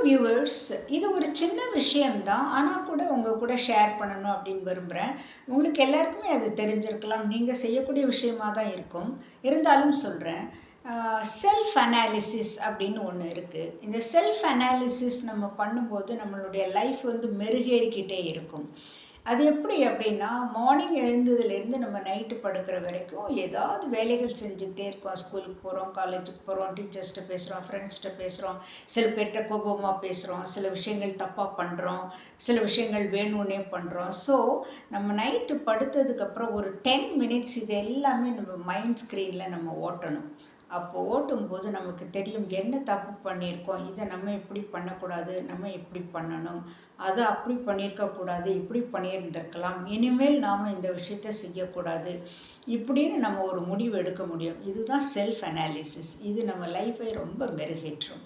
Viewers, இது ஒரு சின்ன விஷயம் தான். ஆனா கூட உங்க கூட ஷேர் பண்ணணும் அப்படின்னு விரும்புறேன். உங்களுக்கு எல்லாருக்குமே அது தெரிஞ்சிருக்கலாம். நீங்க செய்யக்கூடிய விஷயமா தான் இருக்கும். இருந்தாலும் சொல்றேன். செல்ஃப் அனாலிசிஸ் அப்படின்னு ஒண்ணு இருக்கு. இந்த செல்ஃப் அனாலிசிஸ் நம்ம பண்ணும்போது நம்மளுடைய லைஃப் வந்து மெருகேறிக்கிட்டே இருக்கும். அது எப்படி அப்படின்னா, மார்னிங் எழுந்ததுலேருந்து நம்ம நைட்டு படுக்கிற வரைக்கும் ஏதாவது வேலைகள் செஞ்சுக்கிட்டே இருக்கோம். ஸ்கூலுக்கு போகிறோம், காலேஜுக்கு போகிறோம், டீச்சர்ஸ்ட்ட பேசுகிறோம், ஃப்ரெண்ட்ஸ்ட்ட பேசுகிறோம், சில பேர்கிட்ட கோபமா பேசுகிறோம், சில விஷயங்கள் தப்பாக பண்ணுறோம், சில விஷயங்கள் வேணும்னே பண்ணுறோம். ஸோ நம்ம நைட்டு படுத்ததுக்கப்புறம் ஒரு 10 மினிட்ஸ் இது எல்லாமே நம்ம மைண்ட் ஸ்க்ரீனில் நம்ம ஓட்டணும். அப்போ ஓட்டும்போது நமக்கு தெரியும் என்ன தப்பு பண்ணியிருக்கோம், இதை நம்ம இப்படி பண்ணக்கூடாது, நம்ம இப்படி பண்ணணும், அதை அப்படி பண்ணியிருக்கக்கூடாது, இப்படி பண்ணியிருந்திருக்கலாம், இனிமேல் நாம் இந்த விஷயத்தை செய்யக்கூடாது, இப்படின்னு நம்ம ஒரு முடிவு எடுக்க முடியும். இதுதான் செல்ஃப் அனாலிசிஸ். இது நம்ம லைஃப்பை ரொம்ப மெருகேற்றும்.